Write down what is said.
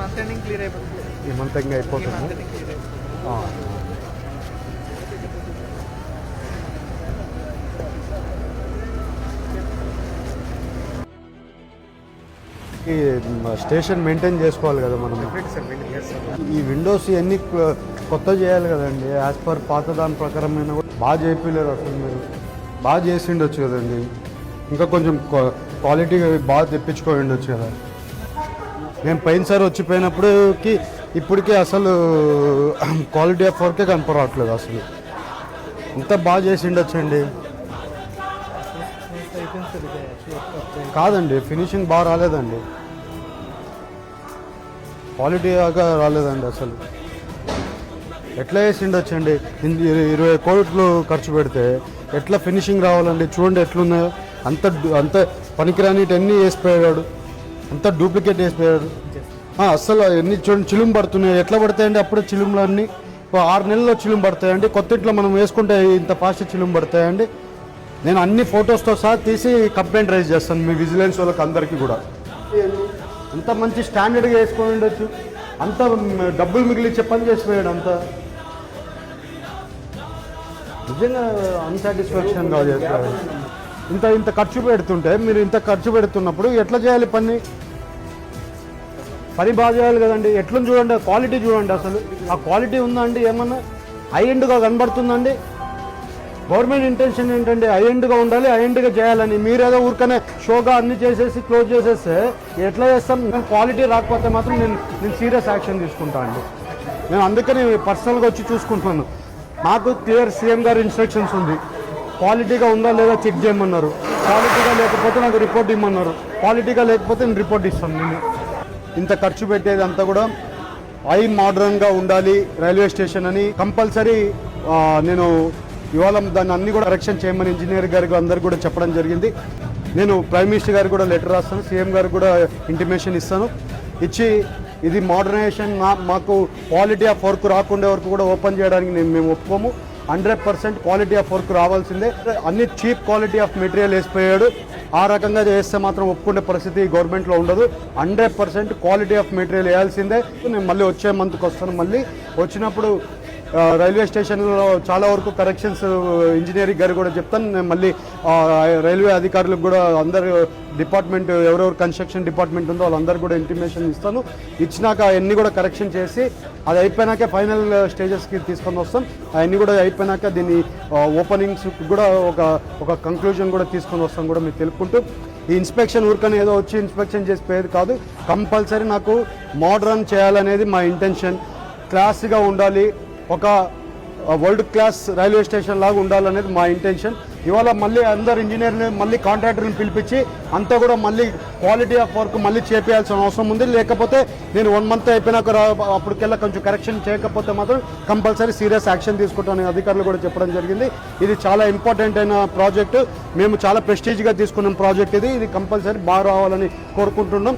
Month ending clear అయిపోతుంది. ఈ month ending అయిపోతుంది. ఈ స్టేషన్ మెయింటైన్ చేసుకోవాలి కదా మనం. ఈ విండోస్ ఇవన్నీ కొత్త చేయాలి కదండి. యాజ్ పర్ పాత దాని ప్రకారమైన కూడా బాగా చేయలేరు అసలు. మీరు బాగా చేసిండొచ్చు కదండి. ఇంకా కొంచెం క్వాలిటీ బాగా తెప్పించుకొని ఉండొచ్చు కదా. నేను పోయినసారి వచ్చిపోయినప్పుడుకి ఇప్పటికీ అసలు క్వాలిటీ ఆఫ్ వర్కే కనపడట్లేదు అసలు. ఇంత బాగా చేసిండొచ్చండి. కాదండి, ఫినిషింగ్ బాగా రాలేదండి, క్వాలిటీగా రాలేదండి అసలు. ఎట్లా వేసిండొచ్చండి? 20 కోట్లు ఖర్చు పెడితే ఎట్లా ఫినిషింగ్ రావాలండి? చూడండి ఎట్లున్నాయో. అంత పనికిరానిటన్నీ వేసిపోయాడు, అంత డూప్లికేట్ వేసిపోయాడు. అస్సలు ఎన్ని చూడండి చిలుము పడుతున్నాయి. ఎట్లా పడతాయండి అప్పుడే చిలుములు అన్నీ? 6 నెలల్లో చిలుము పడతాయండి. కొత్త ఇంట్లో మనం వేసుకుంటే ఇంత ఫాస్ట్ చిలుము పడతాయండి. నేను అన్ని ఫొటోస్తో సహా తీసి కంప్లైంట్ రైజ్ చేస్తాను మీ విజిలెన్స్ వాళ్ళకి అందరికీ కూడా. అంత మంచి స్టాండర్డ్గా వేసుకొని ఉండొచ్చు, అంత డబ్బులు మిగిలిచ్చే పని చేసిపోయాడు. అంతా నిజంగా అన్సాటిస్ఫాక్షన్గా చేస్తారు. ఇంత ఖర్చు పెడుతుంటే మీరు ఇంత ఖర్చు పెడుతున్నప్పుడు ఎట్లా చేయాలి పని బాగా చేయాలి కదండి. ఎట్లా చూడండి, క్వాలిటీ చూడండి. అసలు ఆ క్వాలిటీ ఉందా అండి? ఏమన్నా హై ఎండ్గా కనబడుతుందండి? గవర్నమెంట్ ఇంటెన్షన్ ఏంటండి? హై ఎండ్గా ఉండాలి, హై ఎండ్గా చేయాలని. మీరేదో ఊరికనే షోగా అన్ని చేసేసి క్లోజ్ చేసేస్తే ఎట్లా చేస్తాం? నేను క్వాలిటీ రాకపోతే మాత్రం నేను సీరియస్ యాక్షన్ తీసుకుంటా అండి. నేను అందుకని పర్సనల్గా వచ్చి చూసుకుంటున్నాను. నాకు క్లియర్ సీఎం గారి ఇన్స్ట్రక్షన్స్ ఉంది. క్వాలిటీగా ఉందా లేదా చెక్ చేయమన్నారు. క్వాలిటీగా లేకపోతే నాకు రిపోర్ట్ ఇవ్వమన్నారు. క్వాలిటీగా లేకపోతే నేను రిపోర్ట్ ఇస్తాను. నేను ఇంత ఖర్చు పెట్టేది అంతా కూడా హై మోడర్న్గా ఉండాలి రైల్వే స్టేషన్ అని కంపల్సరీ నేను ఇవాళ దాన్ని అన్ని కూడా కరెక్షన్ చేయమని ఇంజనీర్ గారికి అందరికి కూడా చెప్పడం జరిగింది. నేను ప్రైమ్ మినిస్టర్ గారికి కూడా లెటర్ రాస్తాను, సీఎం గారికి కూడా ఇంటిమేషన్ ఇస్తాను. ఇచ్చి ఇది మోడర్నైజేషన్ మాకు క్వాలిటీ ఆఫ్ వర్క్ రాకుండే వరకు కూడా ఓపెన్ చేయడానికి మేము ఒప్పుకోము. 100% క్వాలిటీ ఆఫ్ వర్క్ రావాల్సిందే. అన్ని చీప్ క్వాలిటీ ఆఫ్ మెటీరియల్ వేసిపోయాడు. ఆ రకంగా చేస్తే మాత్రం ఒప్పుకునే పరిస్థితి గవర్నమెంట్లో ఉండదు. 100% క్వాలిటీ ఆఫ్ మెటీరియల్ వేయాల్సిందే. నేను మళ్ళీ వచ్చే మంత్కి వస్తాను. మళ్ళీ వచ్చినప్పుడు రైల్వే స్టేషన్లో చాలా వరకు కరెక్షన్స్ ఇంజనీరింగ్ గారు కూడా చెప్తాను. నేను మళ్ళీ రైల్వే అధికారులకు కూడా అందరు డిపార్ట్మెంట్ ఎవరెవరు కన్స్ట్రక్షన్ డిపార్ట్మెంట్ ఉందో వాళ్ళందరూ కూడా ఇంటిమేషన్ ఇస్తాను. ఇచ్చినాక అవన్నీ కూడా కరెక్షన్ చేసి అది అయిపోయినాకే ఫైనల్ స్టేజెస్కి తీసుకొని వస్తాం. అవన్నీ కూడా అయిపోయినాక దీన్ని ఓపెనింగ్స్ కూడా ఒక కంక్లూజన్ కూడా తీసుకొని వస్తాం కూడా మీకు తెలుపుకుంటూ, ఈ ఇన్స్పెక్షన్ ఊరికనే ఏదో వచ్చి ఇన్స్పెక్షన్ చేసి పోయేది కాదు. కంపల్సరీ నాకు మోడర్న్ చేయాలనేది మా ఇంటెన్షన్. క్లాస్గా ఉండాలి, ఒక వరల్డ్ క్లాస్ రైల్వే స్టేషన్ లాగా ఉండాలనేది మా ఇంటెన్షన్. ఇవాళ మళ్ళీ అందరు ఇంజనీర్ని మళ్ళీ కాంట్రాక్టర్ని పిలిపించి అంతా కూడా మళ్ళీ క్వాలిటీ ఆఫ్ వర్క్ మళ్ళీ చేపించాల్సిన అవసరం ఉంది. లేకపోతే నేను 1 మంత్ అయిపోయినాక అప్పటికెల్లా కొంచెం కరెక్షన్ చేయకపోతే మాత్రం కంపల్సరీ సీరియస్ యాక్షన్ తీసుకుంటానని అధికారులు కూడా చెప్పడం జరిగింది. ఇది చాలా ఇంపార్టెంట్ అయిన ప్రాజెక్టు. మేము చాలా ప్రెస్టీజ్గా తీసుకున్న ప్రాజెక్ట్ ఇది కంపల్సరీ బాగా రావాలని కోరుకుంటున్నాం.